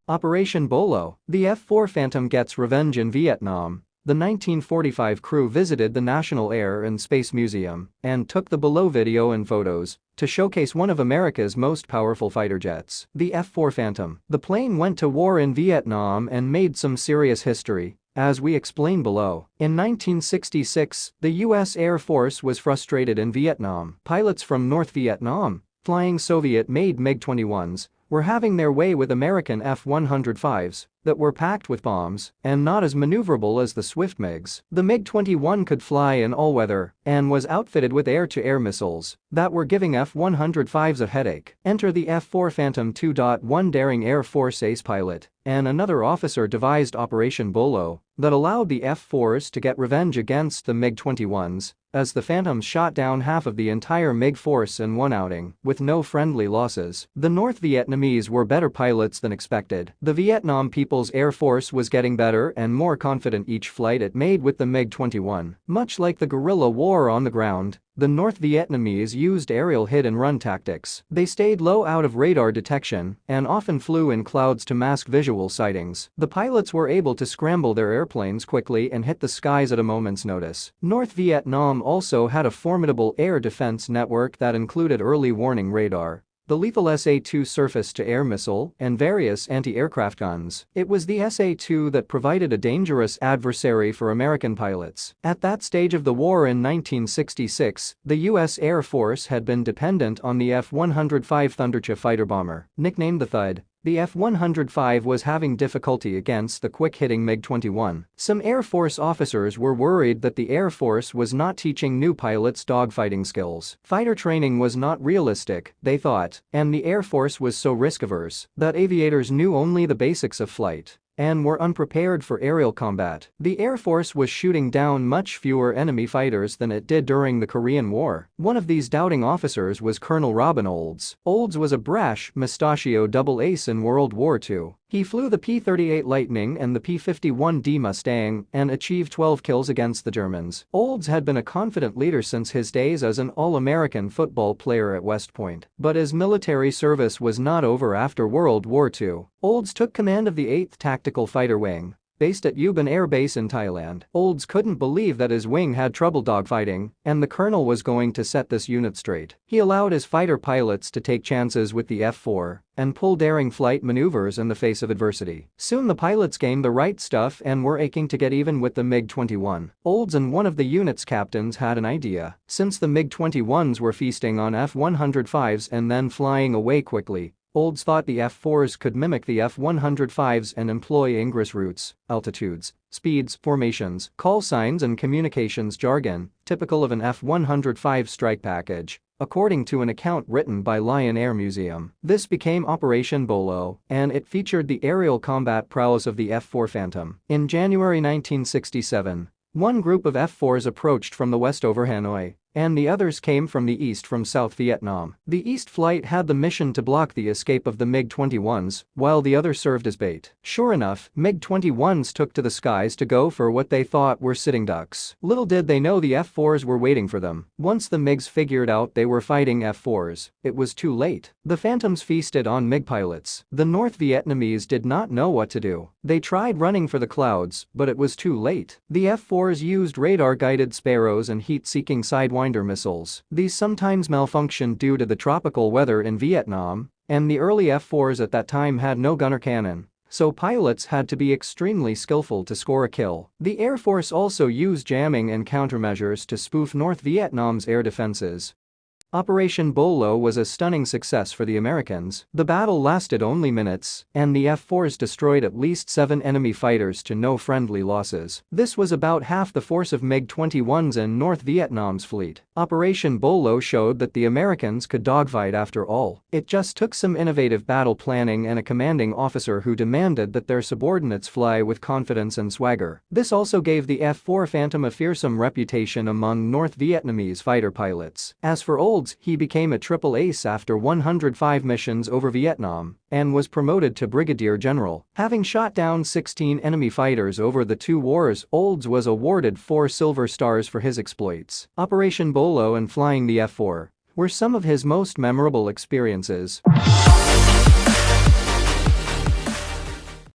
Operation Bolo. The F-4 Phantom gets revenge in Vietnam. The 1945 crew visited the National Air and Space Museum and took the Bolo video and photos to showcase one of America's most powerful fighter jets, the F-4 Phantom. The plane went to war in Vietnam and made some serious history, as we explain below. In 1966, the U.S. Air Force was frustrated in Vietnam. Pilots from North Vietnam, flying Soviet-made MiG-21s, were having their way with American F-105s that were packed with bombs and not as maneuverable as the swift MiGs. The MiG-21 could fly in all weather and was outfitted with air-to-air missiles that were giving F-105s a headache. Enter the F-4 Phantom 2.1 daring Air Force ace pilot and another officer devised Operation Bolo that allowed the F-4s to get revenge against the MiG-21s, as the Phantoms shot down half of the entire MiG force in one outing with no friendly losses. The North Vietnamese were better pilots than expected. The Vietnam People's Air Force was getting better and more confident each flight it made with the MiG-21. Much like the guerrilla war on the ground, the North Vietnamese used aerial hit-and-run tactics. They stayed low out of radar detection and often flew in clouds to mask visual sightings. The pilots were able to scramble their airplanes quickly and hit the skies at a moment's notice. North Vietnam also had a formidable air defense network that included early warning radar, the lethal SA-2 surface-to-air missile, and various anti-aircraft guns. It was the SA-2 that provided a dangerous adversary for American pilots. At that stage of the war in 1966, the U.S. Air Force had been dependent on the F-105 Thundercha fighter bomber. Nicknamed the Thud, the F-105 was having difficulty against the quick-hitting MiG-21. Some Air Force officers were worried that the Air Force was not teaching new pilots dogfighting skills. Fighter training was not realistic, they thought, and the Air Force was so risk-averse that aviators knew only the basics of flight and were unprepared for aerial combat. The Air Force was shooting down much fewer enemy fighters than it did during the Korean War. One of these doubting officers was Colonel Robin Olds. Olds was a brash, mustachioed double ace in World War II. He flew the P-38 Lightning and the P-51D Mustang and achieved 12 kills against the Germans. Olds had been a confident leader since his days as an All-American football player at West Point. But his military service was not over after World War II. Olds took command of the 8th Tactical Fighter Wing, based at Ubon Air Base in Thailand. Olds couldn't believe that his wing had trouble dogfighting, and the colonel was going to set this unit straight. He allowed his fighter pilots to take chances with the F-4 and pull daring flight maneuvers in the face of adversity. Soon the pilots gained the right stuff and were aching to get even with the MiG-21. Olds and one of the unit's captains had an idea. Since the MiG-21s were feasting on F-105s and then flying away quickly, Olds thought the F-4s could mimic the F-105s and employ ingress routes, altitudes, speeds, formations, call signs and communications jargon, typical of an F-105 strike package, according to an account written by Lion Air Museum. This became Operation Bolo, and it featured the aerial combat prowess of the F-4 Phantom. In January 1967, one group of F-4s approached from the west over Hanoi, and the others came from the east from South Vietnam. The east flight had the mission to block the escape of the MiG-21s, while the other served as bait. Sure enough, MiG-21s took to the skies to go for what they thought were sitting ducks. Little did they know the F-4s were waiting for them. Once the MiGs figured out they were fighting F-4s, it was too late. The Phantoms feasted on MiG pilots. The North Vietnamese did not know what to do. They tried running for the clouds, but it was too late. The F-4s used radar-guided Sparrows and heat-seeking Sidewinder missiles. These sometimes malfunctioned due to the tropical weather in Vietnam, and the early F-4s at that time had no gunner cannon, so pilots had to be extremely skillful to score a kill. The Air Force also used jamming and countermeasures to spoof North Vietnam's air defenses. Operation Bolo was a stunning success for the Americans. The battle lasted only minutes, and the F-4s destroyed at least 7 enemy fighters to no friendly losses. This was about half the force of MiG-21s in North Vietnam's fleet. Operation Bolo showed that the Americans could dogfight after all. It just took some innovative battle planning and a commanding officer who demanded that their subordinates fly with confidence and swagger. This also gave the F-4 Phantom a fearsome reputation among North Vietnamese fighter pilots. As for Olds, he became a triple ace after 105 missions over Vietnam and was promoted to brigadier general. Having shot down 16 enemy fighters over the 2 wars, Olds was awarded 4 Silver Stars for his exploits. Operation Bolo and flying the F-4 were some of his most memorable experiences.